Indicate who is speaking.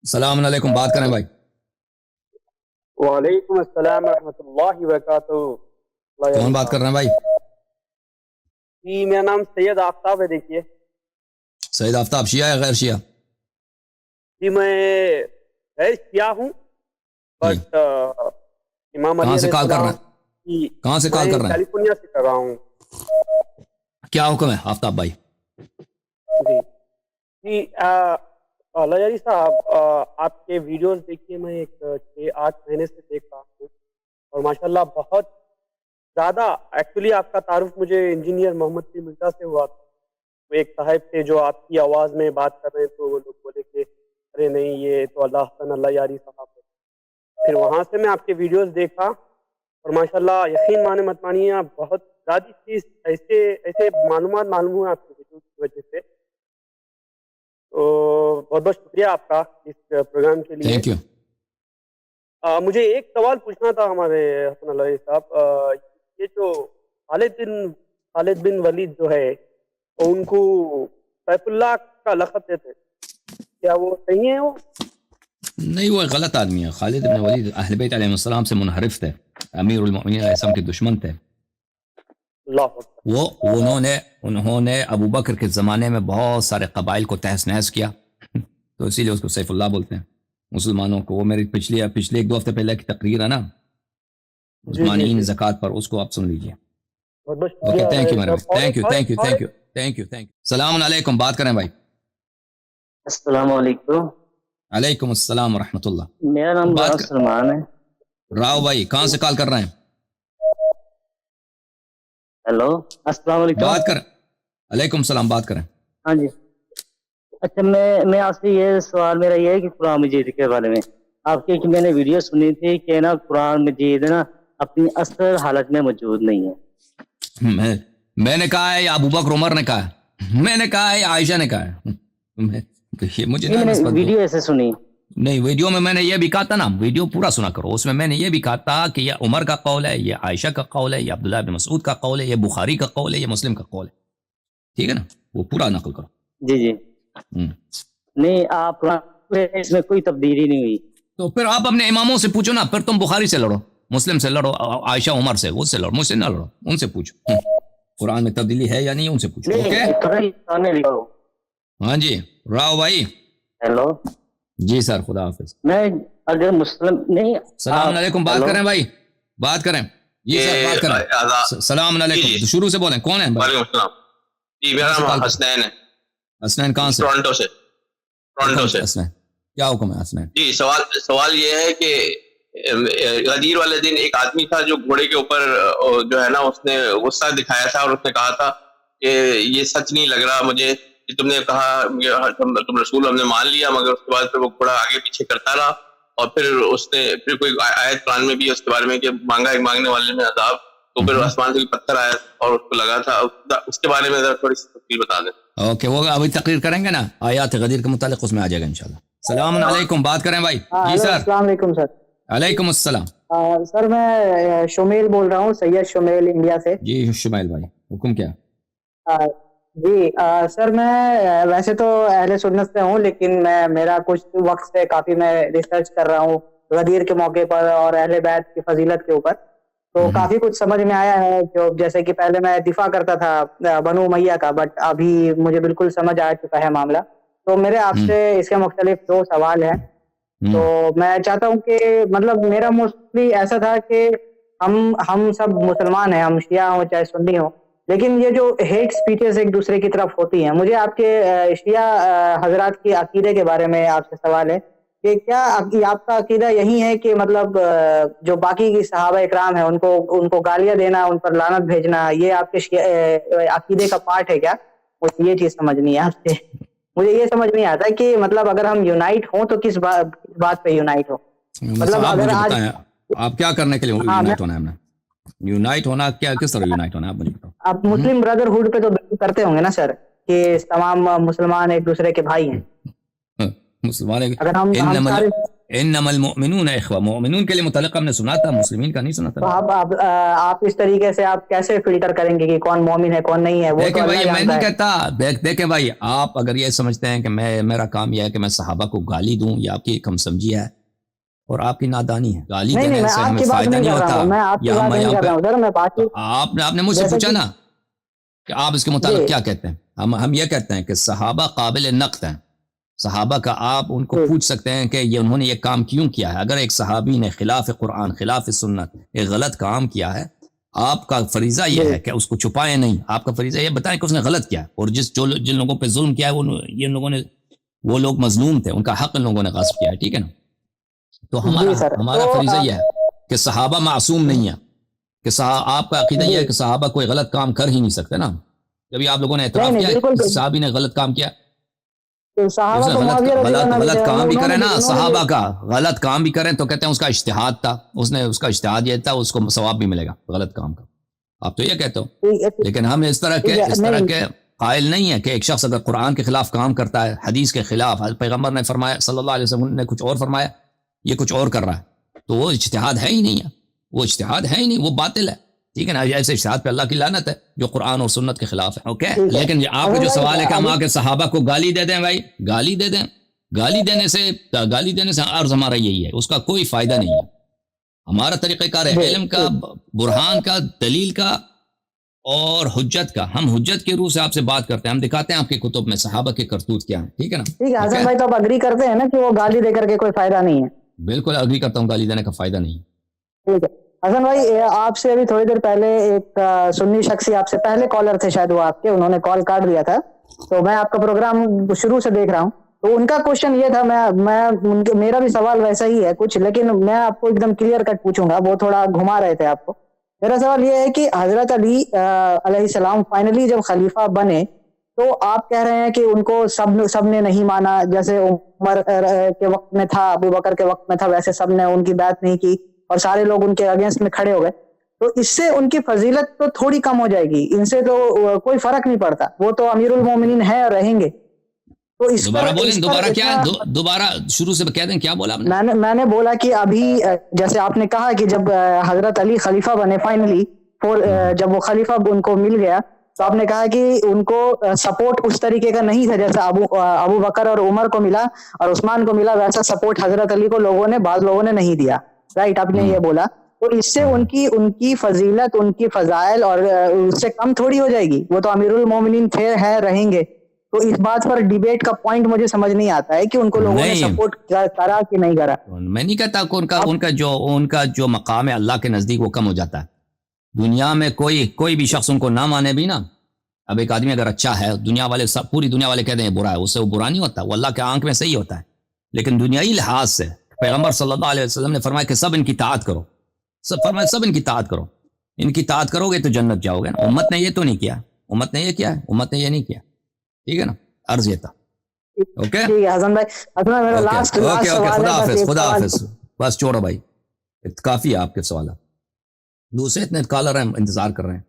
Speaker 1: السلام علیکم، بات کریں بھائی.
Speaker 2: وعلیکم السلام ورحمۃ اللہ وبرکاتہ.
Speaker 1: کون بات کر رہے ہیں بھائی؟
Speaker 2: جی میرا نام سید آفتاب ہے. دیکھیے
Speaker 1: سید آفتاب شیعہ یا غیر شیعہ؟
Speaker 2: جی میں غیر شیعہ ہوں، بٹ امام علی
Speaker 1: کہاں سے
Speaker 2: علیہ
Speaker 1: کال کر رہے
Speaker 2: السلام
Speaker 1: ہیں؟
Speaker 2: کی
Speaker 1: کہاں سے کال کر رہے ہیں؟
Speaker 2: کیلیفورنیا سے کر رہا ہوں.
Speaker 1: کیا حکم ہے آفتاب بھائی؟
Speaker 2: جی جی لجاری صاحب، آپ کے ویڈیوز دیکھیے میں ایک 6-8 مہینے سے دیکھ رہا ہوں، اور ماشاءاللہ بہت زیادہ. ایکچولی آپ کا تعارف مجھے انجینئر محمد علی مرزا سے ہوا تھا. وہ ایک صاحب تھے جو آپ کی آواز میں بات کر رہے ہیں، تو وہ لوگ بولے کہ ارے نہیں یہ تو اللہ حسن اللہ یاری صاحب ہے. پھر وہاں سے میں آپ کے ویڈیوز دیکھا، اور ماشاءاللہ یقین مانے مت مانیے بہت زیادہ چیز ایسے معلومات معلوم ہوئے آپ کے ویڈیوز کی وجہ سے. تو بہت بہت شکریہ آپ کا اس پروگرام کے لیے.
Speaker 1: Thank you.
Speaker 2: مجھے ایک سوال پوچھنا تھا ہمارے حسن اللہ صاحب. یہ جو خالد بن ولید جو ہے ان کو سیف اللہ کا لقب دیتے، کیا وہ صحیح ہے؟ وہ
Speaker 1: نہیں، وہ غلط آدمی ہے. خالد بن ولید اہل بیت علیہ السلام سے منحرف تھے، امیر المؤمنین علیہ السلام کے دشمن تھے.
Speaker 2: اللہ اکبر.
Speaker 1: انہوں نے ابو بکر کے زمانے میں بہت سارے قبائل کو تہس نہس کیا، تو اسی لیے اس کو سیف اللہ بولتے ہیں مسلمانوں کو. وہ میری پچھلے 1-2 ہفتے پہلے کی تقریر ہے نا مانعین زکوٰۃ پر، اس کو آپ سن لیجیے.
Speaker 2: بہت بہت
Speaker 1: اوکے،
Speaker 2: شکریہ.
Speaker 1: تھینک یو میرے بھائی، تھینک یو. السلام علیکم، بات کریں بھائی.
Speaker 3: السلام علیکم.
Speaker 1: علیکم السلام ورحمۃ اللہ.
Speaker 3: میرا نام راؤ سلمان ہے.
Speaker 1: راؤ بھائی کہاں سے کال کر رہے ہیں؟
Speaker 3: ہیلو، السلام علیکم.
Speaker 1: بات کریں. علیکم السلام، بات کریں.
Speaker 3: ہاں جی. اچھا، میں آپ سے یہ سوال میرا یہ ہے کہ قرآن مجید کے بارے میں آپ کی میں نے ویڈیو سنی تھی کہ نا قرآن مجید نا اپنی اصل حالت میں موجود نہیں ہے.
Speaker 1: میں نے کہا ہے یا ابو بکر عمر نے کہا ہے؟ میں نے کہا ہے یا عائشہ نے کہا ہے؟ مجھے
Speaker 3: میں نے ویڈیو ایسے سنی.
Speaker 1: نہیں، ویڈیو میں نے یہ بھی کہا تھا نا، ویڈیو پورا سنا کرو. اس میں نے یہ بھی کہا تھا کہ یہ عمر کا قول ہے، یہ عائشہ کا قول ہے، یہ عبداللہ بن مسعود کا قول ہے، یہ بخاری کا قول ہے، یہ مسلم کا قول ہے. ٹھیک ہے نا، وہ پورا نقل کرو.
Speaker 3: جی نہیں، آپ اس میں کوئی تبدیلی نہیں ہوئی.
Speaker 1: تو پھر آپ اپنے اماموں سے پوچھو نا. پھر تم بخاری سے لڑو، مسلم سے لڑو، عائشہ عمر سے وہ سے لڑو، مجھ سے نہ لڑو. ان سے پوچھو قرآن میں تبدیلی ہے یا نہیں، ان سے پوچھو. اوکے. ہاں جی راؤ بھائی.
Speaker 3: ہیلو
Speaker 1: جی سر، خدا حافظ.
Speaker 3: میں اگر مسلم نہیں.
Speaker 1: السلام علیکم، بات کریں بھائی، بات کریں. جی سر، بات کریں. السلام علیکم. شروع سے بولیں. کون ہے؟
Speaker 4: وعلیکم السلام. جی میرا نام حسنین ہے.
Speaker 1: حسنین کہاں سے؟
Speaker 4: ٹورنٹو سے.
Speaker 1: حسنین کیا حکم ہے حسنین؟
Speaker 4: جی سوال یہ ہے کہ غدیر والے دن ایک آدمی تھا جو گھوڑے کے اوپر جو ہے نا اس نے غصہ دکھایا تھا، اور اس نے کہا تھا کہ یہ سچ نہیں لگ رہا مجھے کہ تم نے کہا تم رسول ہم نے مان لیا، مگر اس کے بعد پھر وہ گھوڑا آگے پیچھے کرتا رہا. اور پھر کوئی آیت قرآن میں بھی اس کے بارے میں کہ مانگا ایک مانگنے والے میں عذاب، تو پھر آسمان سے پتھر آیا اور اس کو لگا تھا. اس کے بارے میں ذرا تھوڑی سی تفصیل بتا دیں.
Speaker 1: اوکے، وہ ابھی تقریر کریں گے نا آیات غدیر کے متعلق، اس میں آ جائے گا انشاءاللہ. السلام علیکم، بات کریں بھائی. جی سر.
Speaker 5: السلام علیکم سر.
Speaker 1: علیکم السلام.
Speaker 5: سر میں شمیل بول رہا ہوں، سید شمیل، انڈیا سے.
Speaker 1: جی شمیل بھائی، حکم کیا؟
Speaker 5: جی سر، میں ویسے تو اہل سنت سے ہوں، لیکن میرا کچھ وقت سے کافی میں ریسرچ کر رہا ہوں غدیر کے موقع پر اور اہل بیت کی فضیلت کے اوپر. تو کافی کچھ سمجھ میں آیا ہے. جو جیسے کہ پہلے میں دفاع کرتا تھا بنو امیہ کا، بٹ ابھی مجھے بالکل سمجھ آ چکا ہے معاملہ. تو میرے آپ سے اس کے مختلف 2 سوال ہیں. تو میں چاہتا ہوں کہ مطلب میرا موسٹلی ایسا تھا کہ ہم سب مسلمان ہیں، ہم شیعہ ہوں چاہے سنی ہوں، لیکن یہ جو ہیٹ سپیچز ایک دوسرے کی طرف ہوتی ہیں، مجھے آپ کے شیعہ حضرات کے عقیدے کے بارے میں آپ سے سوال ہے کہ کیا آپ کا عقیدہ یہی ہے کہ مطلب جو باقی کی صحابہ اکرام ہیں ان کو گالیاں دینا، ان پر لعنت بھیجنا، یہ آپ کے عقیدے کا پارٹ ہے کیا؟ مجھے یہ چیز سمجھنی ہے آپ سے. مجھے یہ سمجھ نہیں آتا کہ مطلب اگر ہم یونائٹ ہوں تو کس بات پہ یونائٹ ہو. مطلب
Speaker 1: آپ
Speaker 5: اگر
Speaker 1: مجھے
Speaker 5: آج
Speaker 1: بتائیں آپ کیا کرنے کے لیے یونائٹ ہونا ہے؟ ہم نے یونائٹ ہونا کیا، کس طرح یونائٹ ہونا ہے، آپ مجھے بتاؤ.
Speaker 5: آپ مسلم بردرہڈ پہ تو بالکل کرتے ہوں گے نا سر، کہ تمام مسلمان ایک دوسرے کے بھائی ہیں.
Speaker 1: مسلمان
Speaker 5: اگر ہم سارے
Speaker 1: انما المؤمنون اخوہ، مومنون کے لیے متعلق ہم نے سنا تھا، مسلمین کا نہیں سنا
Speaker 5: تو
Speaker 1: تھا.
Speaker 5: آپ اس طریقے سے آپ کیسے فلٹر کریں گے کہ کون مومن ہے کون نہیں ہے؟ وہ تو
Speaker 1: دیکھیں بھائی
Speaker 5: اللہ
Speaker 1: میں
Speaker 5: جانتا
Speaker 1: نہیں
Speaker 5: ہے.
Speaker 1: کہتا، دیکھیں بھائی آپ اگر یہ سمجھتے ہیں کہ میرا کام یہ ہے کہ میں صحابہ کو گالی دوں، یہ آپ کی کم سمجھی ہے اور آپ کی نادانی ہے. گالی
Speaker 5: نہیں
Speaker 1: دینے
Speaker 5: میں
Speaker 1: سے
Speaker 5: آپ
Speaker 1: ہمیں
Speaker 5: کی بات
Speaker 1: فائدہ
Speaker 5: نہیں
Speaker 1: نہیں
Speaker 5: کر رہا
Speaker 1: ہوتا.
Speaker 5: ہوں، میں آپ کی بات نہیں کر رہا ہوں سر، میں باقی
Speaker 1: آپ نے مجھ سے
Speaker 5: جیسے
Speaker 1: پوچھا
Speaker 5: کہ-
Speaker 1: نا کہ آپ اس کے متعلق
Speaker 5: جی.
Speaker 1: کیا کہتے ہیں. ہم یہ کہتے ہیں کہ صحابہ قابل نقد ہیں. صحابہ کا آپ ان کو
Speaker 5: جی.
Speaker 1: پوچھ سکتے ہیں کہ یہ انہوں نے یہ کام کیوں کیا ہے. اگر ایک صحابی نے خلاف قرآن خلاف سنت ایک غلط کام کیا ہے، آپ کا فریضہ یہ
Speaker 5: جی.
Speaker 1: ہے کہ اس کو چھپائیں نہیں. آپ کا فریضہ یہ بتائیں کہ اس نے غلط کیا ہے، اور جن لوگوں پہ ظلم کیا ہے ان لوگوں نے، وہ لوگ مظلوم تھے، ان کا حق ان لوگوں نے غصب کیا ہے. ٹھیک ہے نا. تو
Speaker 5: جی سر.
Speaker 1: ہمارا
Speaker 5: تو
Speaker 1: فریضہ یہ ہے کہ صحابہ معصوم نہیں ہیں، کہ آپ کا عقیدہ
Speaker 5: جی.
Speaker 1: یہ ہے کہ صحابہ کوئی غلط کام کر ہی نہیں سکتے نا. جبھی آپ لوگوں نے اعتراف
Speaker 5: نہیں،
Speaker 1: کیا
Speaker 5: بالکل
Speaker 1: کہ صحابی نے غلط کام کیا،
Speaker 5: تو صحابہ
Speaker 1: اس نے
Speaker 5: تو معاویہ رضی اللہ عنہ بھی
Speaker 1: غلط
Speaker 5: تھے،
Speaker 1: کام بھی
Speaker 5: انہوں
Speaker 1: کرے
Speaker 5: نے
Speaker 1: نا،
Speaker 5: انہوں نے
Speaker 1: صحابہ کا غلط کام بھی کریں تو کہتے ہیں اس کا اجتہاد تھا، اس کا اجتہاد یہ تھا، اس کو ثواب بھی ملے گا غلط کام کا. آپ تو یہ کہتے ہو، لیکن ہم اس طرح کے قائل نہیں ہے کہ ایک شخص اگر قرآن کے خلاف کام کرتا ہے، حدیث کے خلاف، پیغمبر نے فرمایا صلی اللہ علیہ وسلم نے کچھ اور فرمایا، یہ کچھ اور کر رہا ہے، تو وہ اجتہاد ہے ہی نہیں ہے، وہ اجتہاد ہے ہی نہیں، وہ باطل ہے. ٹھیک ہے نا. ایسے اجتہاد پہ اللہ کی لعنت ہے جو قرآن اور سنت کے خلاف ہے. اوکے. لیکن آپ کا جو سوال ہے کہ ہم آ کے صحابہ کو گالی دے دیں، بھائی گالی دے دیں، گالی دینے سے عرض ہمارا یہی ہے، اس کا کوئی فائدہ نہیں ہے. ہمارا طریقہ کار ہے علم کا، برہان کا، دلیل کا اور حجت کا. ہم حجت کے روح سے آپ سے بات کرتے ہیں، ہم دکھاتے ہیں آپ کی کتب میں صحابہ کے کرتوت کیا ہیں. ٹھیک ہے نا.
Speaker 5: ٹھیک ہے حسن بھائی، تو آپ اگری کرتے ہیں نا کہ وہ گالی دے کر کے کوئی فائدہ نہیں ہے؟
Speaker 1: بالکل اگری کرتا ہوں، گالی دینے کا فائدہ نہیں.
Speaker 5: ٹھیک ہے حسن بھائی، آپ سے ابھی تھوڑی دیر پہلے ایک سنی شخص آپ سے پہلے کالر تھے شاید، وہ آپ کے، انہوں نے کال کاٹ دیا تھا، تو میں آپ کا پروگرام شروع سے دیکھ رہا ہوں. تو ان کا کوشچن یہ تھا، میرا بھی سوال ویسا ہی ہے کچھ، لیکن میں آپ کو ایک دم کلیئر کٹ پوچھوں گا، وہ تھوڑا گھما رہے تھے آپ کو. میرا سوال یہ ہے کہ حضرت علی علیہ السلام فائنلی جب خلیفہ بنے تو آپ کہہ رہے ہیں کہ ان کو سب نے نہیں مانا، جیسے عمر کے وقت میں تھا، ابو بکر کے وقت میں تھا، ویسے سب نے ان کی بیعت نہیں کی اور سارے لوگ ان کے اگینسٹ میں کھڑے ہو گئے. تو اس سے ان کی فضیلت تو تھوڑی کم ہو جائے گی، ان سے تو کوئی فرق نہیں پڑتا، وہ تو امیر المومنین ہیں اور رہیں گے. تو اس
Speaker 1: دوبارہ بولیں، دوبارہ کیا ہے،
Speaker 5: اتنا
Speaker 1: دوبارہ شروع سے کہہ دیں، کیا بولا آپ نے؟
Speaker 5: میں نے بولا کہ ابھی جیسے آپ نے کہا کہ جب حضرت علی خلیفہ بنے فائنلی، جب وہ خلیفہ ان کو مل گیا، تو آپ نے کہا کہ ان کو سپورٹ اس طریقے کا نہیں تھا جیسا ابو بکر اور عمر کو ملا اور عثمان کو ملا، ویسا سپورٹ حضرت علی کو بعض لوگوں نے نہیں دیا. رائٹ، آپ نے یہ بولا. تو اس سے ان کی فضیلت، ان کی فضائل اور اس سے کم تھوڑی ہو جائے گی، وہ تو امیر المومنین تھے، ہیں، رہیں گے. تو اس بات پر ڈیبیٹ کا پوائنٹ مجھے سمجھ نہیں آتا ہے کہ ان کو لوگوں نے سپورٹ کرا کہ نہیں کرا.
Speaker 1: میں نہیں کہتا کہ ان کا جو مقام ہے اللہ کے نزدیک وہ کم ہو جاتا ہے. دنیا میں کوئی بھی شخص ان کو نہ مانے بھی نا، اب ایک آدمی اگر اچھا ہے، پوری دنیا والے کہتے ہیں برا ہے، اس سے وہ برا نہیں ہوتا، وہ اللہ کے آنکھ میں صحیح ہوتا ہے. لیکن دنیائی لحاظ سے پیغمبر صلی اللہ علیہ وسلم نے فرمایا کہ سب ان کی اطاعت کرو، سب ان کی اطاعت کرو، ان کی اطاعت کرو گے تو جنت جاؤ گے. امت نے یہ تو نہیں کیا، امت نے یہ کیا ہے، امت نے یہ نہیں کیا. ٹھیک ہے نا. عرض یہ تھا. اوکے
Speaker 5: ٹھیک ہے حسن بھائی، میرا لاسٹ سوال ہے،
Speaker 1: خدا حافظ. بس چھوڑو بھائی، کافی ہے آپ کے سوالات، دوسرے اتنے کالر ہیں انتظار کر رہے ہیں.